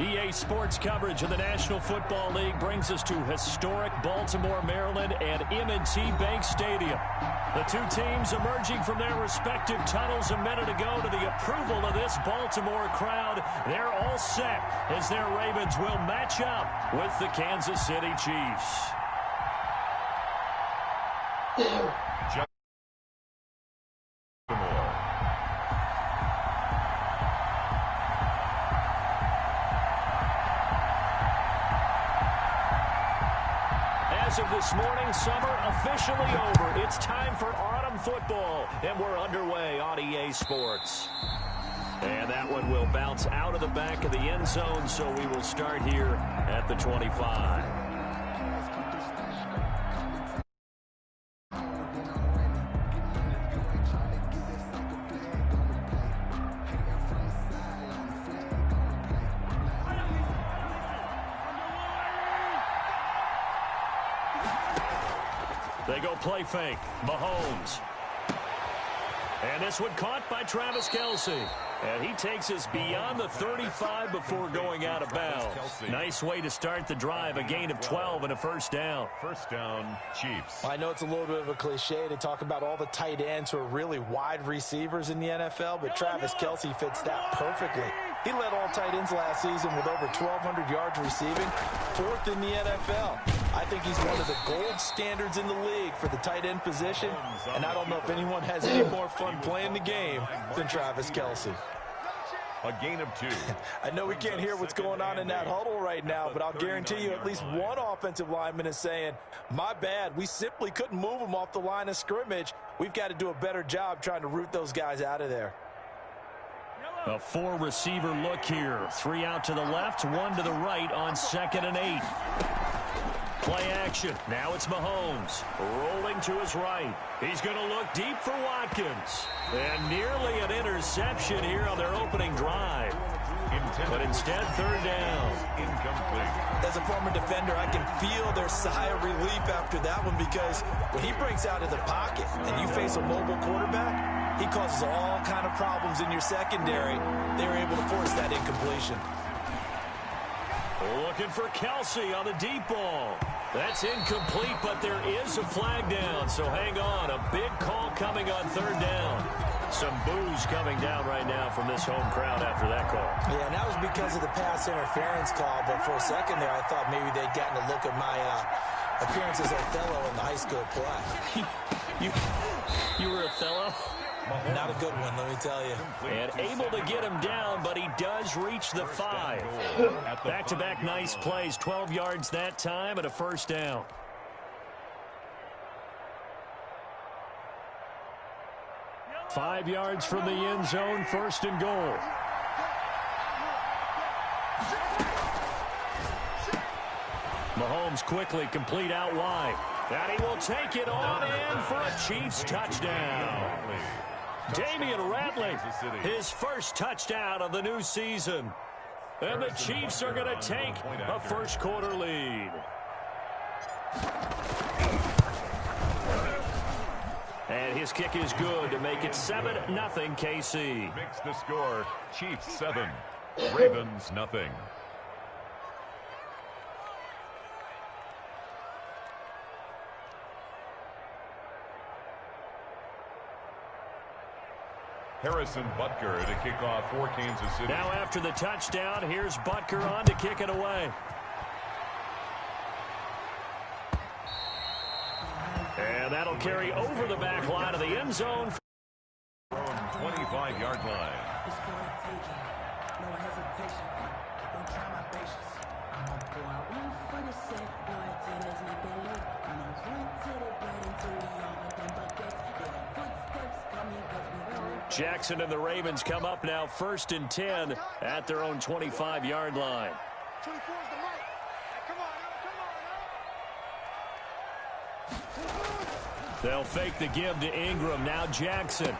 EA Sports coverage of the National Football League brings us to historic Baltimore, Maryland and M&T Bank Stadium. The two teams emerging from their respective tunnels a minute ago to the approval of this Baltimore crowd. They're all set as their Ravens will match up with the Kansas City Chiefs. As of this morning, summer officially over. It's time for autumn football, and we're underway on EA Sports. And that one will bounce out of the back of the end zone, so we will start here at the 25. They go play fake. Mahomes. And this one caught by Travis Kelce. And he takes us beyond the 35 before going out of bounds. Nice way to start the drive. A gain of 12 and a first down. First down, Chiefs. I know it's a little bit of a cliche to talk about all the tight ends who are really wide receivers in the NFL, but Travis Kelce fits that perfectly. He led all tight ends last season with over 1,200 yards receiving, fourth in the NFL. I think he's one of the gold standards in the league for the tight end position, and I don't know if anyone has any more fun playing the game than Travis Kelce. A gain of 2. I know we can't hear what's going on in that huddle right now, but I'll guarantee you at least one offensive lineman is saying, my bad, we simply couldn't move them off the line of scrimmage. We've got to do a better job trying to root those guys out of there. A 4-receiver look here. 3 out to the left, 1 to the right on 2nd and 8. Play action. Now it's Mahomes. Rolling to his right. He's going to look deep for Watkins. And nearly an interception here on their opening drive. But instead, 3rd down. Incomplete. As a former defender, I can feel their sigh of relief after that one, because when he breaks out of the pocket and you face a mobile quarterback, he causes all kind of problems in your secondary. They were able to force that incompletion. Looking for Kelsey on the deep ball. That's incomplete, but there is a flag down, so hang on. A big call coming on 3rd down. Some boos coming down right now from this home crowd after that call. Yeah, and that was because of the pass interference call, but for a second there I thought maybe they'd gotten a look at my appearance as Othello in the high school play. You were Othello? Not a good one, let me tell you. And able to get him down, but he does reach the 5. Back-to-back nice plays, 12 yards that time and a 1st down. Five yards from the end zone, 1st and goal. Mahomes quickly complete out wide. And he will take it on in for a Chiefs touchdown. Damian Ratley, his first touchdown of the new season. And the Chiefs are going to take a 1st quarter lead. And his kick is good to make it 7-0 KC. Makes the score Chiefs 7, Ravens nothing. Harrison Butker to kick off for Kansas City. Now after the touchdown, here's Butker on to kick it away. And that'll carry over the back line of the end zone. From 25-yard line. Jackson and the Ravens come up now 1st and 10 at their own 25-yard line. They'll fake the give to Ingram. Now Jackson.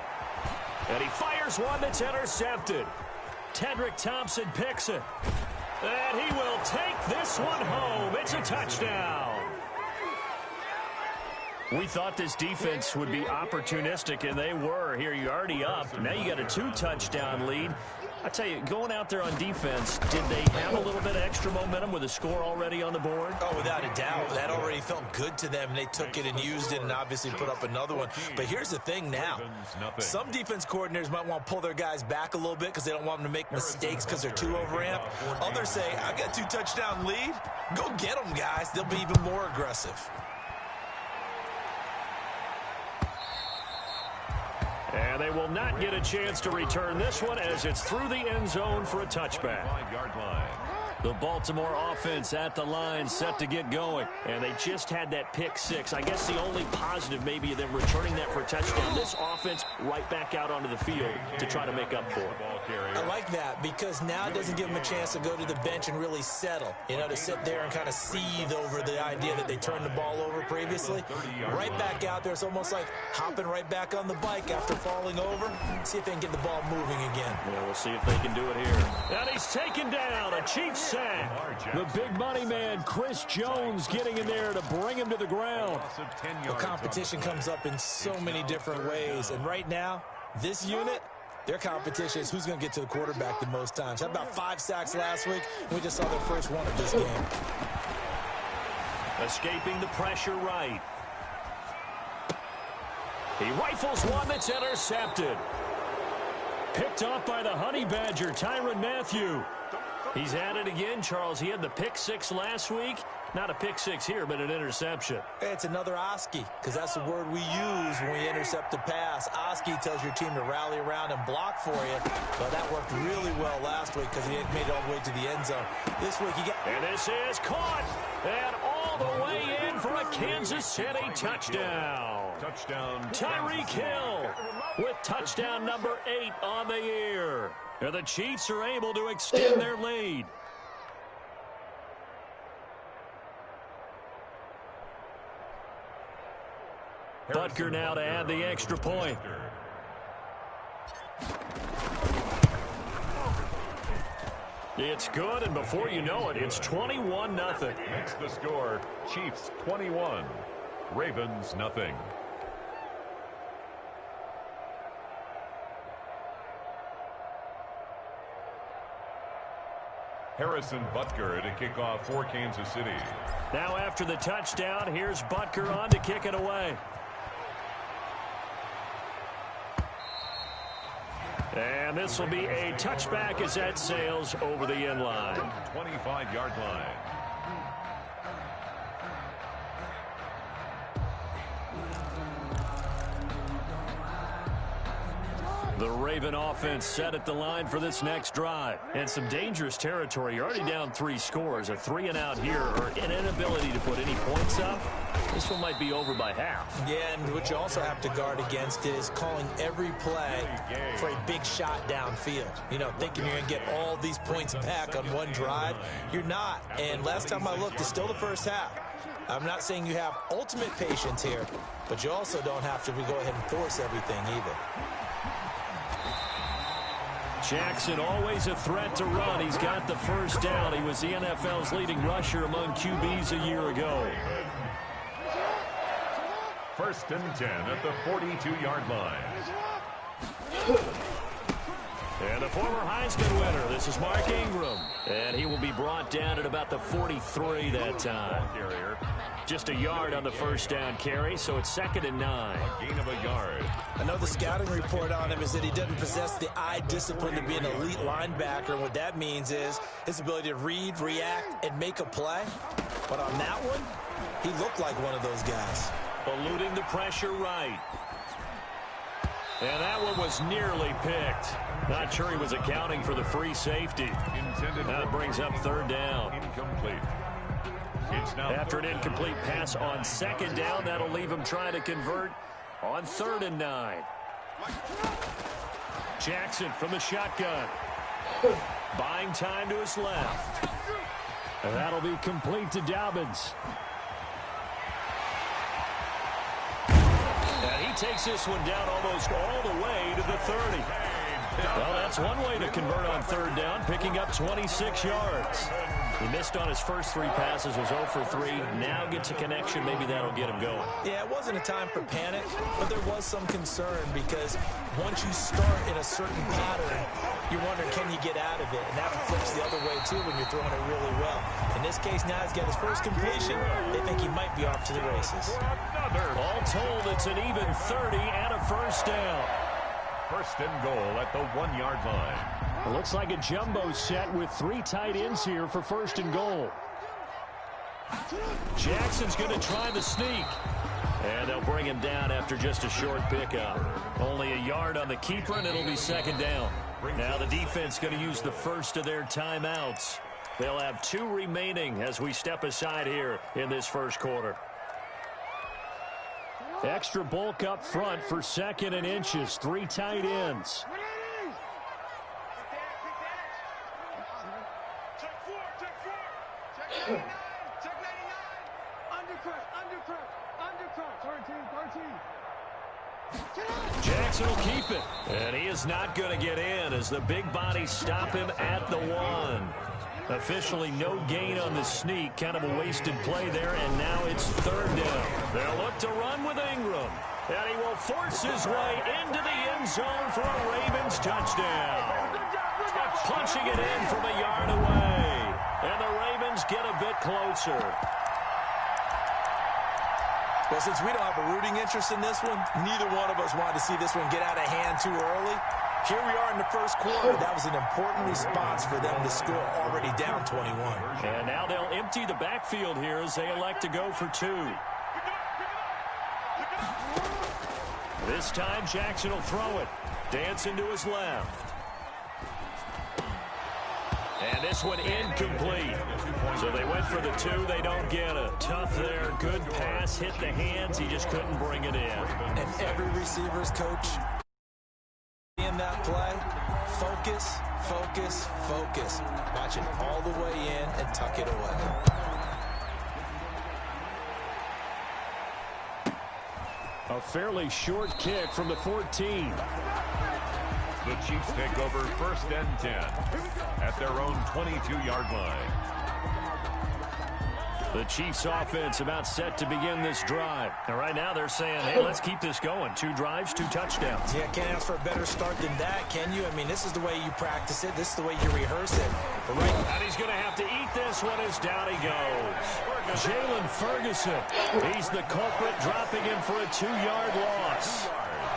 And he fires one that's intercepted. Tedrick Thompson picks it. And he will take this one home. It's a touchdown. We thought this defense would be opportunistic, and they were. Here, you're already up. Now you got a 2-touchdown lead. I tell you, going out there on defense, did they have a little bit of extra momentum with a score already on the board? Oh, without a doubt. That already felt good to them, and they took it and used it and obviously put up another one. But here's the thing now. Some defense coordinators might want to pull their guys back a little bit because they don't want them to make mistakes because they're too overamped. Others say, I got a 2-touchdown lead. Go get them, guys. They'll be even more aggressive. And they will not get a chance to return this one as it's through the end zone for a touchback. The Baltimore offense at the line set to get going. And they just had that pick 6. I guess the only positive maybe of them returning that for a touchdown. This offense right back out onto the field to try to make up for it. I like that because now it doesn't give them a chance to go to the bench and really settle. You know, to sit there and kind of seethe over the idea that they turned the ball over previously. Right back out there. It's almost like hopping right back on the bike after falling over. See if they can get the ball moving again. Yeah, we'll see if they can do it here. And he's taken down. A Chiefs sack. The big money man, Chris Jones, getting in there to bring him to the ground. The competition comes up in so many different ways. And right now, this unit, their competition is who's going to get to the quarterback the most times. How about 5 sacks last week? We just saw their first one of this game. Escaping the pressure right. He rifles one that's intercepted. Picked off by the Honey Badger, Tyrann Mathieu. He's at it again, Charles. He had the pick 6 last week. Not a pick six here, but an interception. It's another Oski, because that's the word we use when we intercept a pass. Oski tells your team to rally around and block for you. But that worked really well last week because he had made it all the way to the end zone. This week he got... And this is caught. And all the way in for a Kansas City touchdown. Touchdown. Tyreek Hill with touchdown number 8 on the year. And the Chiefs are able to extend their lead. Butker now to add the extra point. It's good, and before you know it, it's 21-0. Makes the score Chiefs 21, Ravens nothing. Harrison Butker to kick off for Kansas City. Now after the touchdown, here's Butker on to kick it away. And this will be a touchback as that sails over the end line. 25-yard line. The Raven offense set at the line for this next drive. And some dangerous territory. You're already down 3 scores. A 3-and-out here, or an inability to put any points up. This one might be over by half. Yeah, and what you also have to guard against is calling every play for a big shot downfield. You know, thinking you're going to get all these points back on one drive. You're not. And last time I looked, it's still the first half. I'm not saying you have ultimate patience here, but you also don't have to go ahead and force everything either. Jackson always a threat to run. He's got the first down. He was the NFL's leading rusher among QBs a year ago. 1st and 10 at the 42-yard line. And the former Heisman winner, this is Mark Ingram. And he will be brought down at about the 43 that time. Just a yard on the first down carry, so it's 2nd and 9. A gain of a yard. I know the scouting report on him is that he doesn't possess the eye discipline to be an elite linebacker. And what that means is his ability to read, react, and make a play. But on that one, he looked like one of those guys. Eluding the pressure right. And that one was nearly picked. Not sure he was accounting for the free safety. That brings up 3rd down. Incomplete. After an incomplete pass on 2nd down, that'll leave him trying to convert on 3rd and 9. Jackson from the shotgun. Buying time to his left. And that'll be complete to Dobbins. And he takes this one down almost all the way to the 30. Well, that's one way to convert on 3rd down, picking up 26 yards. He missed on his first 3 passes, was 0 for 3. Now gets a connection. Maybe that'll get him going. Yeah, it wasn't a time for panic, but there was some concern because once you start in a certain pattern, you're wondering, can you get out of it? And that flips the other way, too, when you're throwing it really well. In this case, now he's got his first completion. They think he might be off to the races. All told, it's an even 30 and a first down. 1st and goal at the 1-yard line. It looks like a jumbo set with 3 tight ends here for 1st and goal. Jackson's going to try the sneak. And they'll bring him down after just a short pickup. Only a yard on the keeper, and it'll be 2nd down. Now the defense going to use the first of their timeouts. They'll have 2 remaining as we step aside here in this first quarter. Extra bulk up front for 2nd and inches. 3 tight ends. Jackson will keep it. And he is not going to get in as the big bodies stop him at the 1. Officially no gain on the sneak. Kind of a wasted play there, and now it's 3rd down. They'll look to run with Ingram. And he will force his way into the end zone for a Ravens touchdown. Punching it in from a yard away. And the Ravens get a bit closer. Well, since we don't have a rooting interest in this one, neither one of us wanted to see this one get out of hand too early. Here we are in the first quarter. That was an important response for them to score, already down 21. And now they'll empty the backfield here as they elect to go for 2. This time Jackson will throw it. Dancing to his left. And this one incomplete. So they went for the 2. They don't get it. Tough there. Good pass. Hit the hands. He just couldn't bring it in. And every receiver's coach in that play, focus, focus, focus. Watch it all the way in and tuck it away. A fairly short kick from the 14. The Chiefs take over 1st and 10 at their own 22-yard line. The Chiefs offense about set to begin this drive. And right now they're saying, hey, let's keep this going. 2 drives, 2 touchdowns. Yeah, can't ask for a better start than that, can you? I mean, this is the way you practice it. This is the way you rehearse it. But right, and he's going to have to eat this one as down he goes. Jalen Ferguson. He's the culprit, dropping him for a 2-yard loss.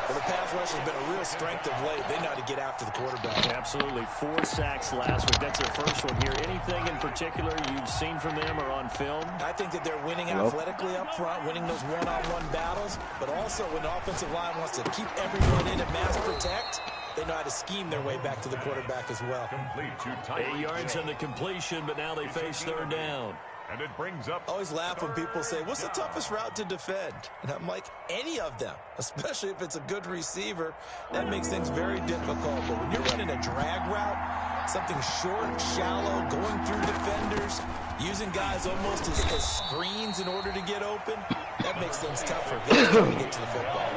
Well, the pass rush has been a real strength of late. They know how to get after the quarterback. Absolutely. 4 sacks last week. That's their first one here. Anything in particular you've seen from them or on film? I think that they're winning athletically up front, winning those one-on-one battles, but also when the offensive line wants to keep everyone in and mass protect, they know how to scheme their way back to the quarterback as well. 8 yards on the completion, but now they face 3rd down. And it brings up... I always laugh when people say, what's the toughest route to defend? And I'm like, any of them, especially if it's a good receiver. That makes things very difficult. But when you're running a drag route, something short, shallow, going through defenders, using guys almost as screens in order to get open, that makes things tougher. They're trying to get to the football.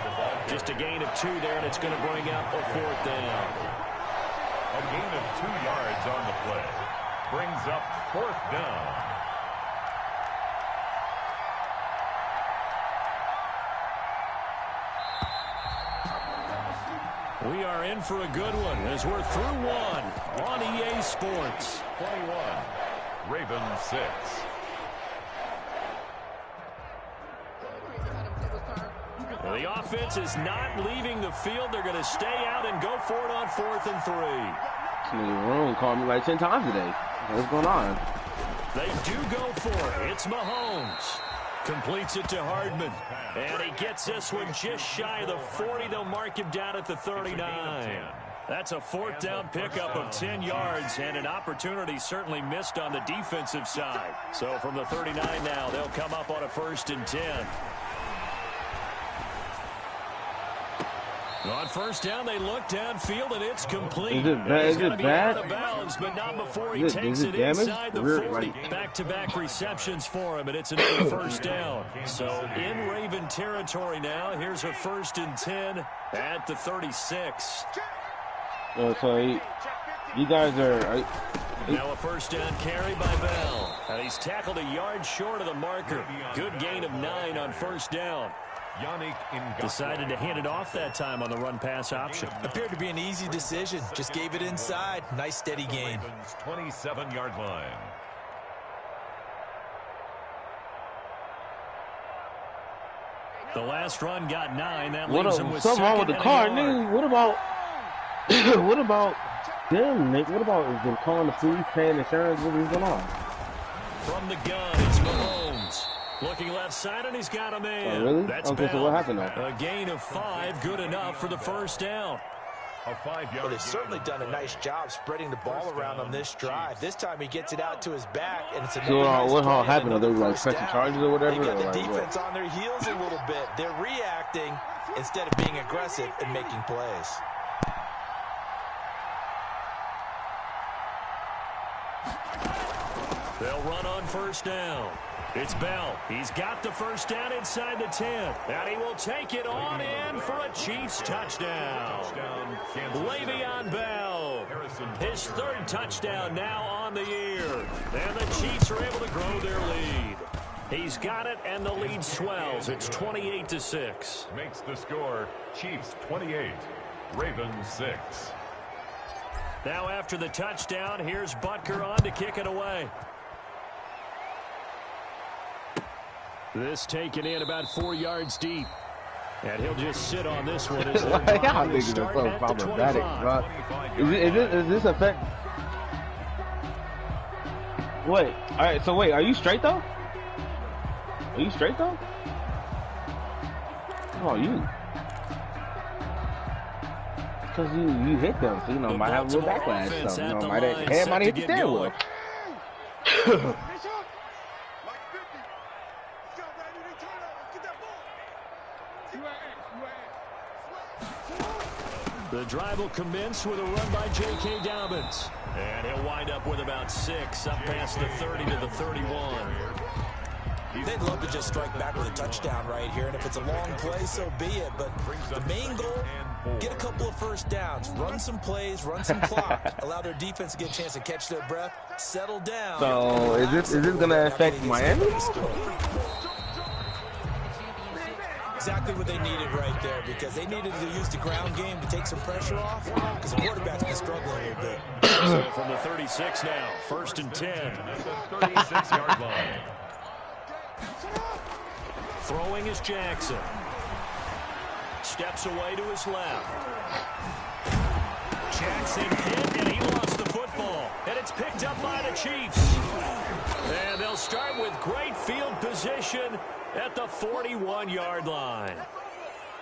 Just a gain of 2 there, and it's going to bring up a 4th down. A gain of 2 yards on the play. Brings up 4th down. We are in for a good one as we're through 1 on EA Sports. 21, Ravens 6. Well, the offense is not leaving the field. They're going to stay out and go for it on 4th and 3. This room called me like 10 times today. What's going on? They do go for it. It's Mahomes. Completes it to Hardman. And he gets this one just shy of the 40. They'll mark him down at the 39. That's a 4th down pickup of 10 yards and an opportunity certainly missed on the defensive side. So from the 39 now, they'll come up on a 1st and 10. On 1st down, they look downfield, and it's complete. Is it bad? He's Is going it to be bad? out of bounds, but not before he takes it inside the 40. Back-to-back receptions for him, and it's another 1st down. So in Raven territory now. Here's a 1st and 10 at the 36. So you guys are... Now a 1st down carry by Bell. And he's tackled a yard short of the marker. Good gain of 9 on 1st down. Decided to hand it off that time on the run-pass option. Appeared to be an easy decision. Just gave it inside. Nice, steady gain. 27-yard line. The last run got 9. That leaves him with something wrong with the car, nigga. What about them, Nick? What about them calling the police, paying insurance? What is going on? From the gun, it's Mahomes. Looking left side, and he's got a man. Oh, really? That's okay, so what happened now? A gain of 5, good enough for the 1st down. But he's certainly done a nice job spreading the ball around on this drive. This time he gets it out to his back, and it's another nice what play happened? Are they like first pressing down. charges or whatever? They got the or like defense what? on their heels a little bit. They're reacting instead of being aggressive and making plays. They'll run on 1st down. It's Bell. He's got the 1st down inside the 10. And he will take it on in for a Chiefs touchdown. Le'Veon Bell. His 3rd touchdown now on the year. And the Chiefs are able to grow their lead. He's got it, and the lead swells. It's 28-6. Makes the score Chiefs 28, Ravens 6. Now after the touchdown, here's Butker on to kick it away. This taken in about 4 yards deep. And he'll just sit on this one as Y'all niggas are so problematic, bro. Is this affect? Wait, alright, so wait, are you straight though? Are you straight though? Oh, you. Because you hit them, so you know, might have a little backlash. So, you know, head might hit the stairwell. The drive will commence with a run by J.K. Dobbins. And he'll wind up with about 6, up past the 30 to the 31. They'd love to just strike back with a touchdown right here, and if it's a long play, so be it. But the main goal, get a couple of first downs, run some plays, run some clock, allow their defense to get a chance to catch their breath, settle down. So is this gonna affect Miami? Exactly what they needed right there, because they needed to use the ground game to take some pressure off, because the quarterback's been struggling a little bit. So from the 36 now, 1st and 10. At the 36-yard line. Throwing is Jackson. Steps away to his left. Jackson hit, and he lost the football. And it's picked up by the Chiefs. And they'll start with great field position at the 41-yard line.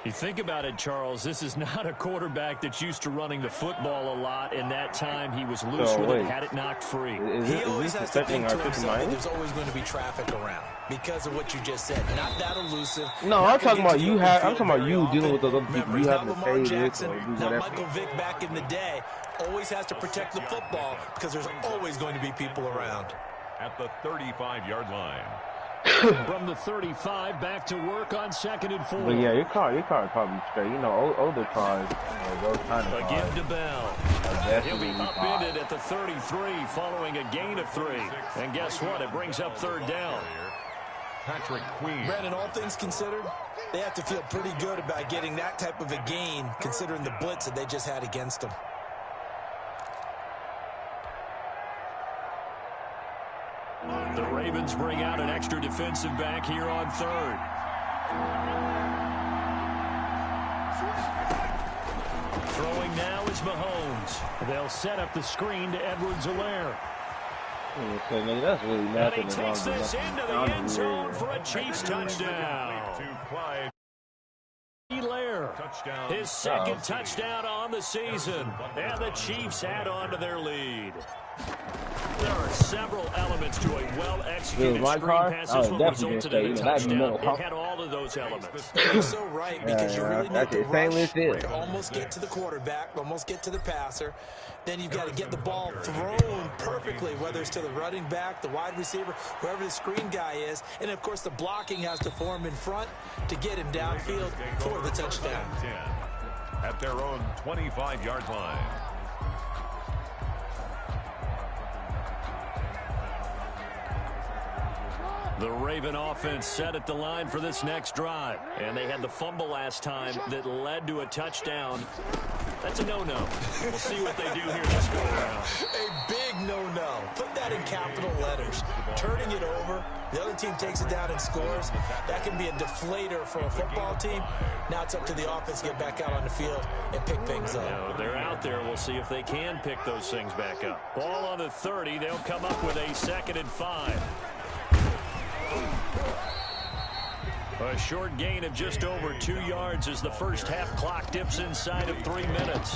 You think about it, Charles, this is not a quarterback that's used to running the football a lot, and that time he was loose with it, had it knocked free. He always has to think to himself that there's always going to be traffic around because of what you just said. Not that elusive. No, I'm talking about you. I'm talking about you dealing with those other people. You having to say this or do whatever. Michael Vick back in the day always has to protect the football because there's always going to be people around. At the 35-yard line. From the 35, back to work on 2nd and 4. But yeah, your car probably straight. You know, older cars, those kind of cars. Again to Bell. He'll be upended at the 33 following a gain of 3. And guess what? It brings up 3rd down. Patrick Queen. Brandon, all things considered, they have to feel pretty good about getting that type of a gain considering the blitz that they just had against them. The Ravens bring out an extra defensive back here on 3rd. Throwing now is Mahomes. They'll set up the screen to Edwards-Helaire. That's really and he takes this into the end zone for a Chiefs touchdown. Helaire, his 2nd touchdown on the season. And the Chiefs add on to their lead. There are several elements to a well-executed screen pass. This one resulted in a touchdown. It had all of those elements. You're so right, because you really need to rush to almost get to the quarterback, almost get to the passer. Then you've got to get the ball thrown perfectly, whether it's to the running back, the wide receiver, whoever the screen guy is. And, of course, the blocking has to form in front to get him downfield for the touchdown. At their own 25-yard line. The Raven offense set at the line for this next drive. And they had the fumble last time that led to a touchdown. That's a no-no. We'll see what they do here this go around. A big no-no. Put that in capital letters. Turning it over, the other team takes it down and scores. That can be a deflator for a football team. Now it's up to the offense to get back out on the field and pick things up. You know, they're out there. We'll see if they can pick those things back up. Ball on the 30. They'll come up with a 2nd and 5. A short gain of just over 2 yards as the first half clock dips inside of 3 minutes.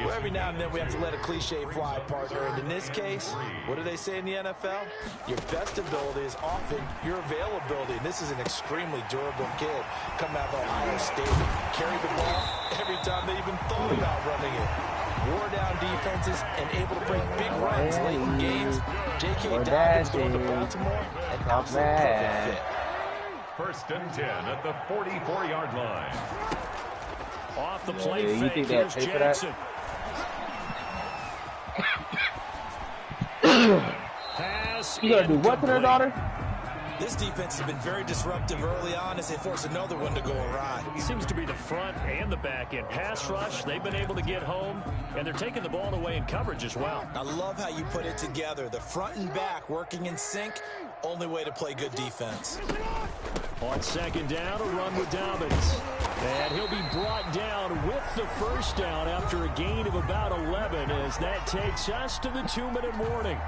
Well, every now and then we have to let a cliche fly, partner. And in this case, what do they say in the NFL? Your best ability is often your availability. And this is an extremely durable kid coming out of Ohio State. Carried the ball every time they even thought about running it. Wore down defenses and able to break big runs late in games. J.K. Dobbins going to Baltimore, an absolute perfect fit. 1st and 10 at the 44-yard line. Off the play fake, here's Jackson. Pass. You gonna do what to their daughter? This defense has been very disruptive early on as they force another one to go awry. It seems to be the front and the back end. Pass rush, they've been able to get home, and they're taking the ball away in coverage as well. I love how you put it together. The front and back working in sync. only way to play good defense. On second down, a run with Dobbins. And he'll be brought down with the first down after a gain of about 11 as that takes us to the 2-minute warning.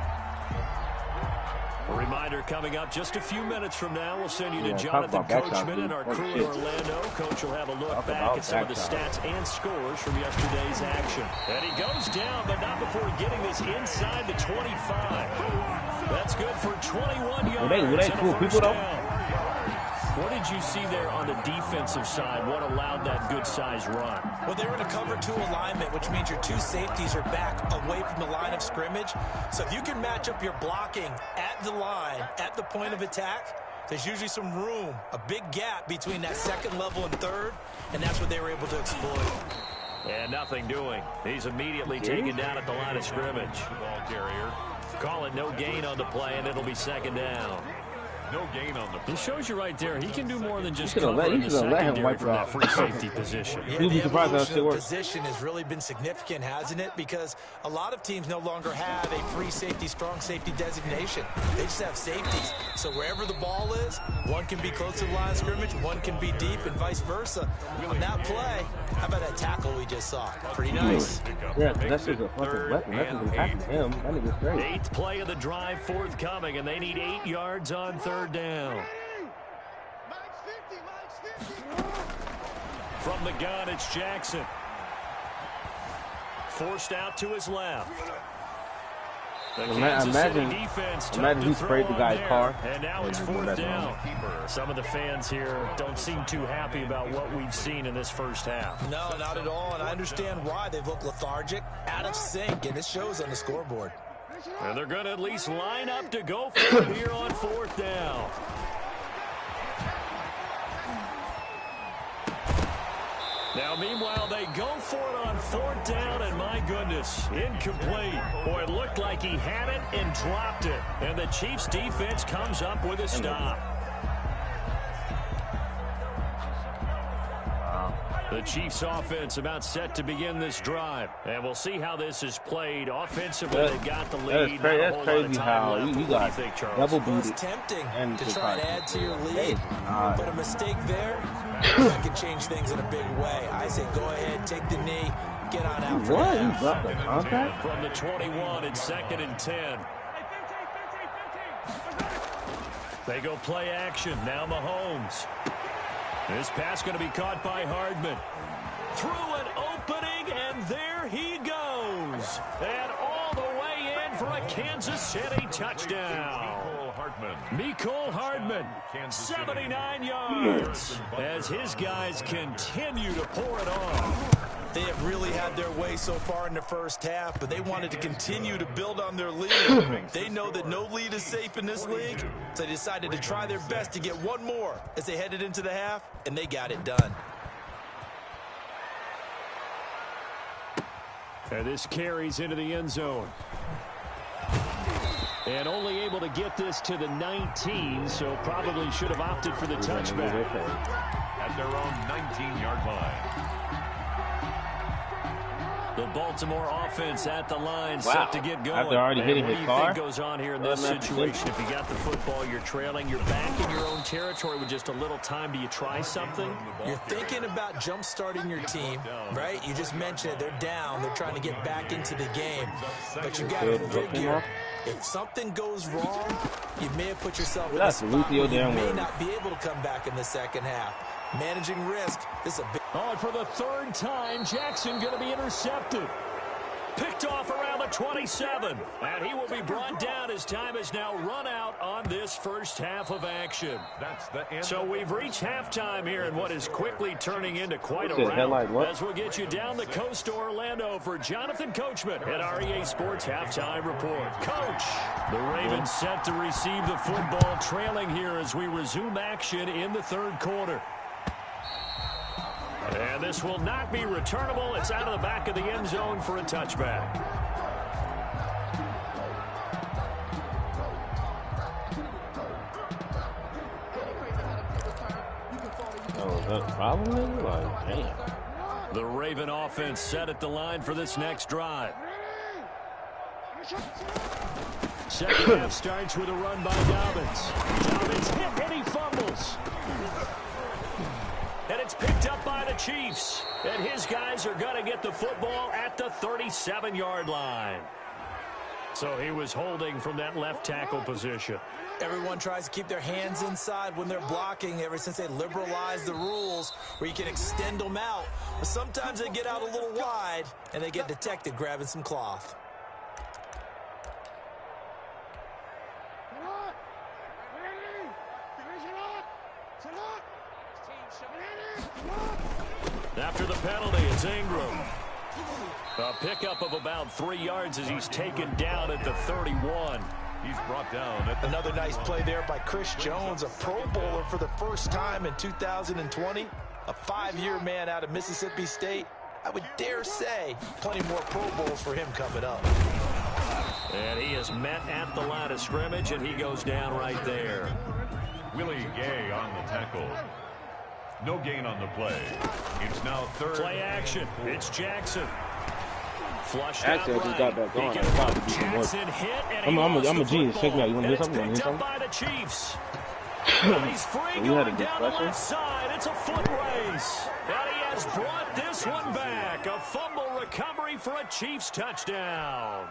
A reminder coming up just a few minutes from now. We'll send you to Jonathan Coachman and our crew in Orlando. Coach will have a look back at some of the stats and scores from yesterday's action. And he goes down, but not before getting this inside the 25. That's good for 21 yards. Were they cool people, though? What did you see there on the defensive side? What allowed that good-sized run? Well, they were in a cover 2 alignment, which means your 2 safeties are back away from the line of scrimmage. So if you can match up your blocking at the line, at the point of attack, there's usually some room, a big gap between that second level and third, and that's what they were able to exploit. And nothing doing. He's immediately taken down at the line of scrimmage. Ball carrier. Call it no gain on the play, and it'll be second down. No gain on the play. It shows you right there. He can do more than just cover in the secondary from that off. free safety position. Yeah, the evolution of the position has really been significant, hasn't it? Because a lot of teams no longer have a free safety, strong safety designation. They just have safeties. So wherever the ball is, one can be close to the line of scrimmage, one can be deep, and vice versa. On that play, how about that tackle we just saw? Pretty nice. Yeah, that's just a fucking weapon. That's just attacking him. That nigga's great. 8th play of the drive forthcoming, and they need 8 yards on third down. From the gun, it's Jackson. Forced out to his left. Imagine he sprayed the guy's car. And now it's 4th down. Some of the fans here don't seem too happy about what we've seen in this first half. No, not at all, and I understand why. They've looked lethargic, out of sync, and it shows on the scoreboard. And they're going to at least line up to go for it here on 4th down. Now, meanwhile, they go for it on 4th down, and my goodness, incomplete. Boy, it looked like he had it and dropped it. And the Chiefs' defense comes up with a stop. The Chiefs' offense about set to begin this drive. And we'll see how this is played. Offensively, they've got the lead. That's crazy how you got double booted. It's tempting to try and add to your lead, but a mistake there, that can change things in a big way. I say go ahead, take the knee, get on out for what? You dropped the contact? From the 21, it's 2nd and 10. They go play action. Now Mahomes. This pass going to be caught by Hardman. Through an opening, and there he goes. And all the way in for a Kansas City touchdown. Mecole Hardman, 79 yards, as his guys continue to pour it on. They have really had their way so far in the first half, but they wanted to continue to build on their lead. They know that no lead is safe in this league, so they decided to try their best to get one more as they headed into the half, and they got it done. And this carries into the end zone. And only able to get this to the 19, so probably should have opted for the touchback. At their own 19-yard line. The Baltimore offense at the line, set to get going. After already hitting his car? What do you think goes on here in this situation? If you got the football, you're trailing, you're back in your own territory with just a little time. Do you try something? You're thinking about jump-starting your team, right? You just mentioned it. They're down. They're trying to get back into the game. But you got to figure, if something goes wrong, you may have put yourself in a spot where you may not be able to come back in the second half. Managing risk. This is a big... Oh, and for the 3rd time, Jackson going to be intercepted. Picked off around the 27. And he will be brought down as time has now run out on this first half of action. That's the end. So we've reached halftime here in what is quickly turning into quite a round. As we'll get you down the coast to Orlando for Jonathan Coachman at our EA Sports Halftime Report. Coach, the Ravens set to receive the football, trailing here as we resume action in the 3rd quarter. And this will not be returnable. It's out of the back of the end zone for a touchback. Oh, is that a problem? Like, damn. The Raven offense set at the line for this next drive. Second half starts with a run by Dobbins. Dobbins hit and he fumbles. And it's picked up by the Chiefs. And his guys are going to get the football at the 37-yard line. So he was holding from that left tackle position. Everyone tries to keep their hands inside when they're blocking ever since they liberalized the rules where you can extend them out. But sometimes they get out a little wide and they get detected grabbing some cloth. After the penalty, it's Ingram. A pickup of about 3 yards as he's taken down at the 31. He's brought down. Another nice play there by Chris Jones, a Pro Bowler for the first time in 2020. A 5-year man out of Mississippi State. I would dare say plenty more Pro Bowls for him coming up. And he is met at the line of scrimmage, and he goes down right there. Willie Gay on the tackle. No gain on the play. It's now third. Play action. It's Jackson. Flushed Actually, I just got that going. Jackson hit, and I'm a genius. Check me out. You want to hear something? Picked up by the Chiefs. He's free going down the left side. It's a foot race. And he has brought this one back. A fumble recovery for a Chiefs touchdown.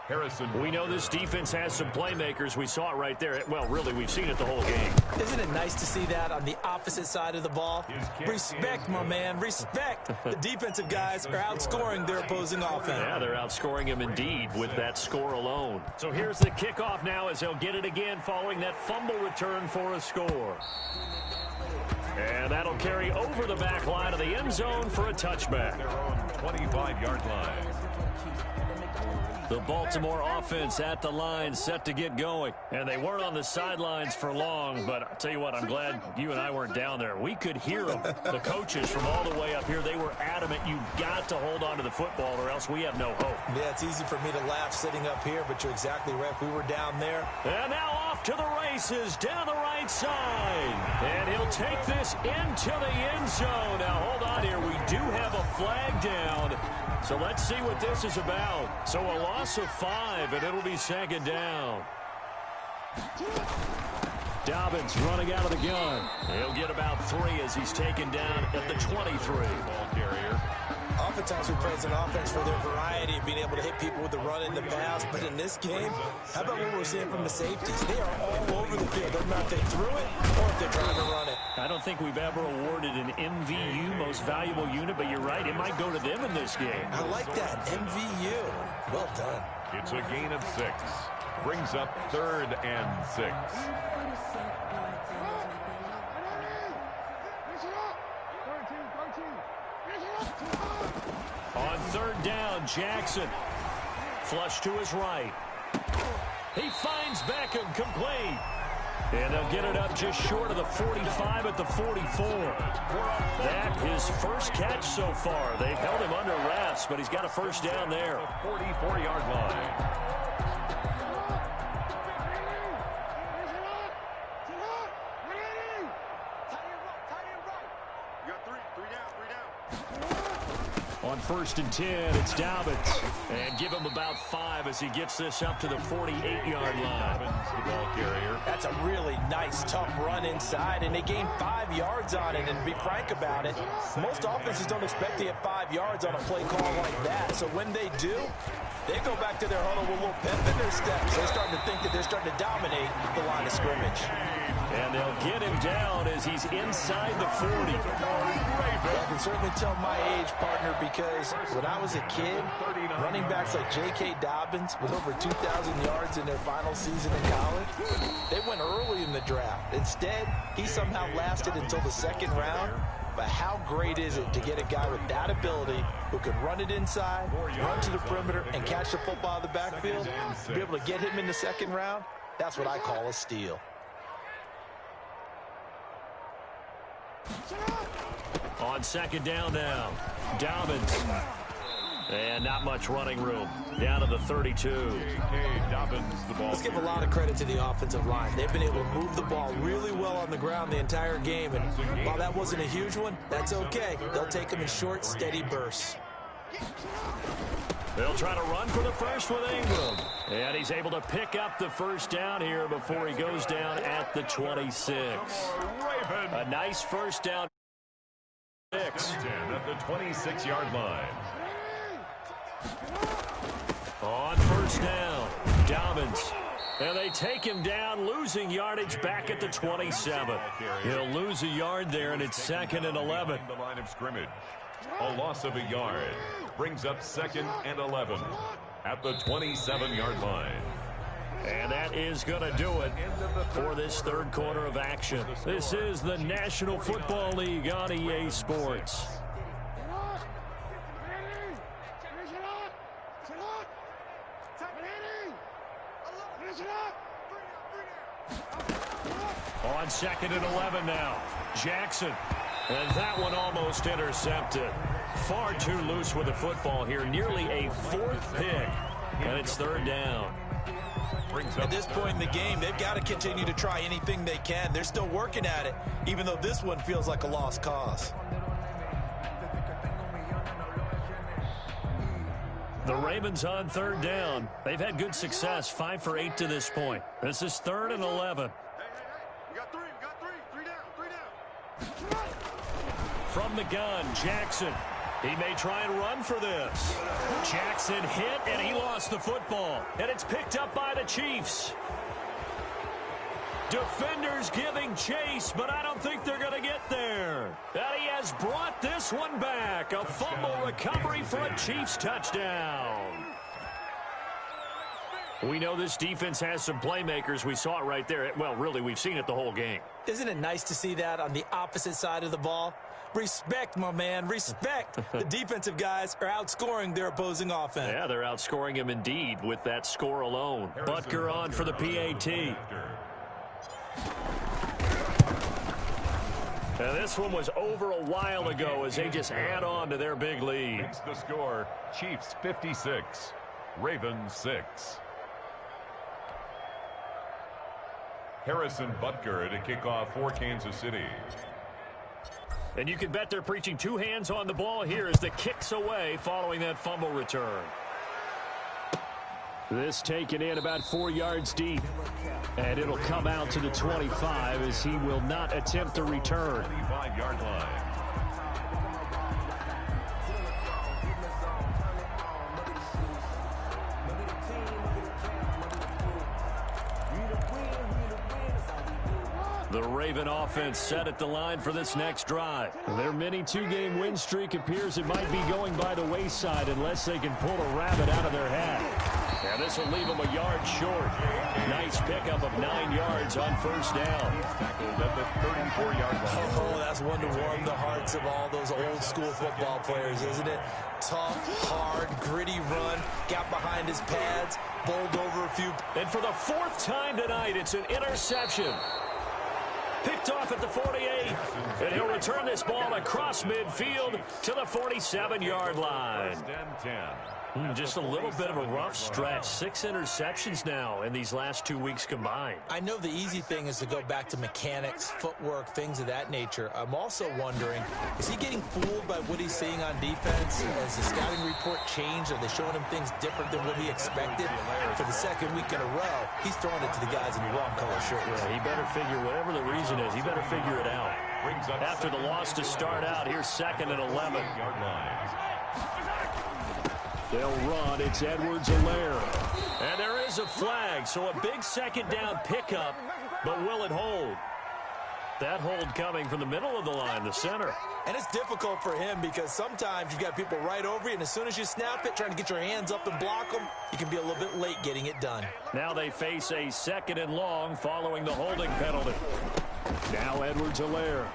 Harrison. We know this defense has some playmakers. We saw it right there. Well, really, we've seen it the whole game. Isn't it nice to see that on the opposite side of the ball? Respect, my man, respect. The defensive guys are outscoring their opposing offense. Yeah, they're outscoring him indeed with that score alone. So here's the kickoff now as they'll get it again following that fumble return for a score. And that'll carry over the back line of the end zone for a touchback. Their own 25-yard line. The Baltimore offense at the line set to get going. And they weren't on the sidelines for long, but I'll tell you what, I'm glad you and I weren't down there. We could hear them. The coaches from all the way up here, they were adamant, you've got to hold on to the football or else we have no hope. Yeah, it's easy for me to laugh sitting up here, but you're exactly right. If we were down there. And now off to the races down the right side. And he'll take this into the end zone. Now, hold on here. We do have a flag down. So let's see what this is about. So a loss of 5, and it'll be second down. Dobbins running out of the gun. He'll get about 3 as he's taken down at the 23. Ball carrier. Oftentimes we praise an offense for their variety of being able to hit people with the run and the pass. But in this game, how about what we're seeing from the safeties? They are all over the field. They're not if they threw it or if they're trying to run it. I don't think we've ever awarded an MVU, most valuable unit, but you're right. It might go to them in this game. I like that. MVU. Well done. It's a gain of 6. Brings up 3rd and 6. On 3rd down, Jackson. Flush to his right. He finds Beckham complete. And they'll get it up just short of the 45 at the 44. That his first catch so far. They've held him under wraps, but he's got a first down there. 44-yard line. On 1st and 10, it's Dobbins. And give him about 5 as he gets this up to the 48-yard line. Dobbins, the ball carrier. That's a really nice, tough run inside, and they gained 5 yards on it. And to be frank about it, most offenses don't expect to get 5 yards on a play call like that. So when they do, they go back to their huddle with a little pep in their steps. They're starting to think that they're starting to dominate the line of scrimmage. And they'll get him down as he's inside the 40. I can certainly tell my age, partner, because when I was a kid, running backs like J.K. Dobbins with over 2,000 yards in their final season in college, they went early in the draft. Instead, he somehow lasted until the 2nd round. But how great is it to get a guy with that ability who can run it inside, run to the perimeter, and catch the football in the backfield? To be able to get him in the 2nd round, that's what I call a steal. On 2nd down now, Dobbins. And not much running room. Down to the 32. Dobbins, the ball. Let's give a lot of credit to the offensive line. They've been able to move the ball really well on the ground the entire game. And while that wasn't a huge one, that's okay. They'll take them in short, steady bursts. They'll try to run for the first with Ingram. And he's able to pick up the first down here before he goes down at the 26. A nice first down. At the 26-yard line. On first down, Dobbins. And they take him down, losing yardage back at the 27. He'll lose a yard there, and it's 2nd and 11. The line of scrimmage. A loss of a yard brings up 2nd and 11 at the 27-yard line. And that is going to do it for this third quarter of action. This is the National Football League on EA Sports. On 2nd and 11 now, Jackson. And that one almost intercepted. Far too loose with the football here. Nearly a 4th pick. And it's 3rd down. At this point in the game, they've got to continue to try anything they can. They're still working at it, even though this one feels like a lost cause. The Ravens on 3rd down. They've had good success, 5 for 8 to this point. This is 3rd and 11. From the gun, Jackson. He may try and run for this. Jackson hit, and he lost the football. And it's picked up by the Chiefs. Defenders giving chase, but I don't think they're going to get there. And he has brought this one back. A fumble recovery for a Chiefs touchdown. We know this defense has some playmakers. We saw it right there. Well, really, we've seen it the whole game. Isn't it nice to see that on the opposite side of the ball? Respect, my man, respect. The defensive guys are outscoring their opposing offense. Yeah, they're outscoring him indeed with that score alone. Butker on for the PAT. And this one was over a while ago as they just add on to their big lead. Makes the score, Chiefs 56, Ravens 6. Harrison Butker to kick off for Kansas City. And you can bet they're preaching 2 hands on the ball here as the kick's away following that fumble return. This taken in about 4 yards deep. And it'll come out to the 25 as he will not attempt to return. 25-yard line. The Raven offense set at the line for this next drive. Their mini 2-game win streak appears it might be going by the wayside unless they can pull a rabbit out of their hat. And this will leave them a yard short. Nice pickup of 9 yards on first down. Tackled at the 34-yard line. Oh, that's one to warm the hearts of all those old-school football players, isn't it? Tough, hard, gritty run. Got behind his pads, bowled over a few. And for the 4th time tonight, it's an interception. Picked off at the 48, and he'll return this ball across midfield to the 47-yard line. Just a little bit of a rough stretch. 6 interceptions now in these last 2 weeks combined. I know the easy thing is to go back to mechanics, footwork, things of that nature. I'm also wondering, is he getting fooled by what he's seeing on defense? Has the scouting report changed? Are they showing him things different than what he expected? For the 2nd week in a row, he's throwing it to the guys in the wrong color shirts. Yeah, he better figure, whatever the reason is, he better figure it out. After the loss to start out, here's 2nd and 11. They'll run. It's Edwards-Helaire. And there is a flag, so a big 2nd down pickup, but will it hold? That hold coming from the middle of the line, the center. And it's difficult for him because sometimes you've got people right over you, and as soon as you snap it, trying to get your hands up and block them, you can be a little bit late getting it done. Now they face a 2nd and long following the holding penalty. Now Edwards-Helaire.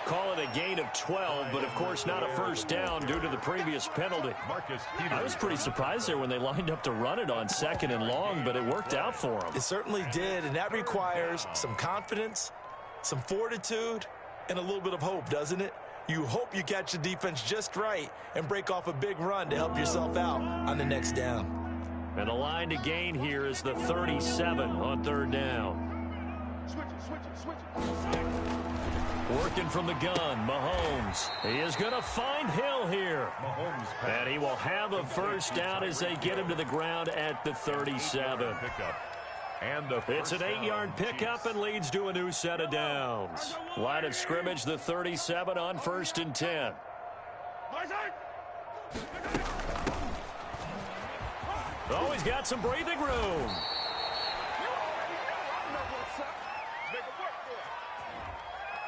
Call it a gain of 12, but of course not a first down due to the previous penalty. I was pretty surprised there when they lined up to run it on 2nd and long, but it worked out for them. It certainly did, and that requires some confidence, some fortitude, and a little bit of hope, doesn't it? You hope you catch the defense just right and break off a big run to help yourself out on the next down. And the line to gain here is the 37 on 3rd down. Working from the gun, Mahomes. He is going to find Hill here. And he will have a first down as they get him to the ground at the 37. It's an 8-yard pickup and leads to a new set of downs. Line of scrimmage, the 37 on 1st and 10. Oh, he's got some breathing room.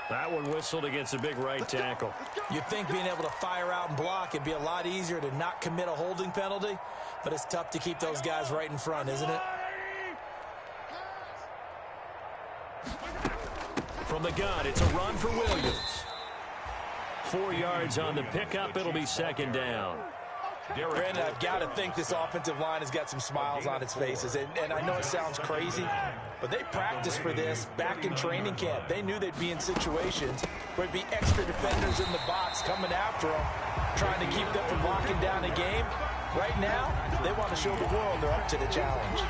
That one whistled against a big right tackle. You'd think being able to fire out and block it'd be a lot easier to not commit a holding penalty, but it's tough to keep those guys right in front, isn't it? From the gun, it's a run for Williams. 4 yards on the pickup. It'll be 2nd down. Brandon, I've got to think this offensive line has got some smiles on its faces. And I know it sounds crazy, but they practiced for this back in training camp. They knew they'd be in situations where there'd be extra defenders in the box coming after them, trying to keep them from locking down a game. Right now, they want to show the world they're up to the challenge.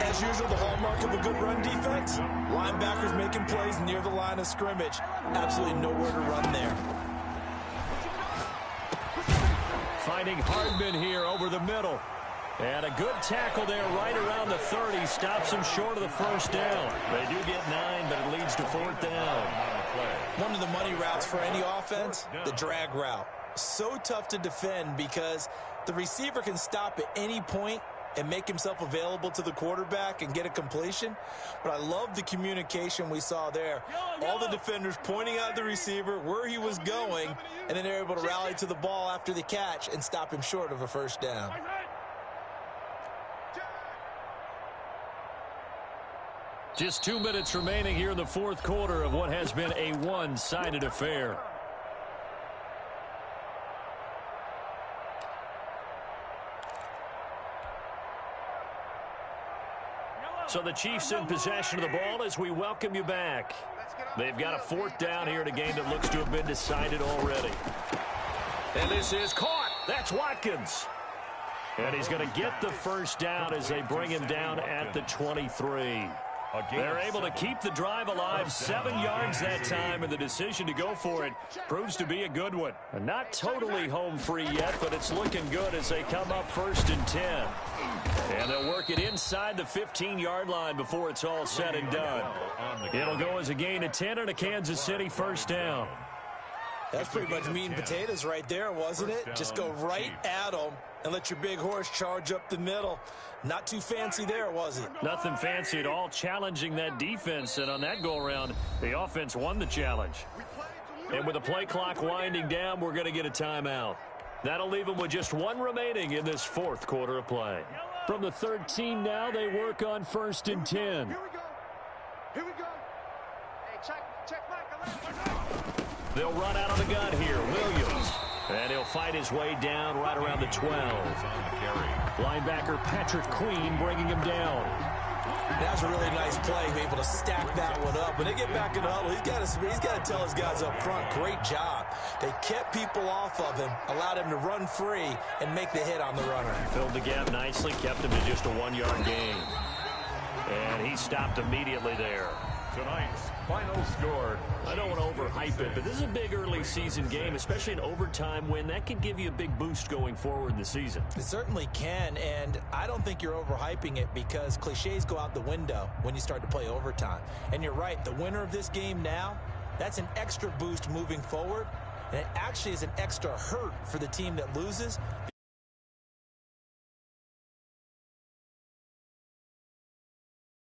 As usual, the hallmark of a good run defense, linebackers making plays near the line of scrimmage. Absolutely nowhere to run there. Finding Hardman here over the middle. And a good tackle there right around the 30. Stops him short of the first down. They do get 9, but it leads to 4th down. One of the money routes for any offense, the drag route. So tough to defend because the receiver can stop at any point and make himself available to the quarterback and get a completion. But I love the communication we saw there. All the defenders pointing out the receiver, where he was going, and then they're able to rally to the ball after the catch and stop him short of a first down. Just 2 minutes remaining here in the 4th quarter of what has been a one-sided affair. So the Chiefs in possession of the ball as we welcome you back. They've got a 4th down here in a game that looks to have been decided already. And this is caught. That's Watkins. And he's going to get the first down as they bring him down at the 23. They're able to keep the drive alive, 7 yards that time, and the decision to go for it proves to be a good one. And not totally home free yet, but it's looking good as they come up 1st and 10. And they'll work it inside the 15-yard line before it's all said and done. It'll go as a gain of 10 and a Kansas City first down. That's pretty much meat and potatoes right there, wasn't it? Just go right at them and let your big horse charge up the middle. Not too fancy there, was it? Nothing fancy at all, challenging that defense. And on that go-around, the offense won the challenge. And with the play clock winding down, we're going to get a timeout. That'll leave them with just 1 remaining in this 4th quarter of play. From the 13 now, they work on 1st and 10. Here we go. Here we go. Hey, check back. They'll run out of the gun here. Williams. And he'll fight his way down right around the 12. Linebacker Patrick Queen bringing him down. That was a really nice play, able to stack that one up. When they get back in the huddle, he's got to tell his guys up front, great job. They kept people off of him, allowed him to run free and make the hit on the runner. Filled the gap nicely, kept him to just a 1-yard gain. And he stopped immediately there. Tonight's final score. I don't want to overhype it, but this is a big early season game, especially an overtime win. That can give you a big boost going forward in the season. It certainly can, and I don't think you're overhyping it because cliches go out the window when you start to play overtime. And you're right, the winner of this game now, that's an extra boost moving forward, and it actually is an extra hurt for the team that loses.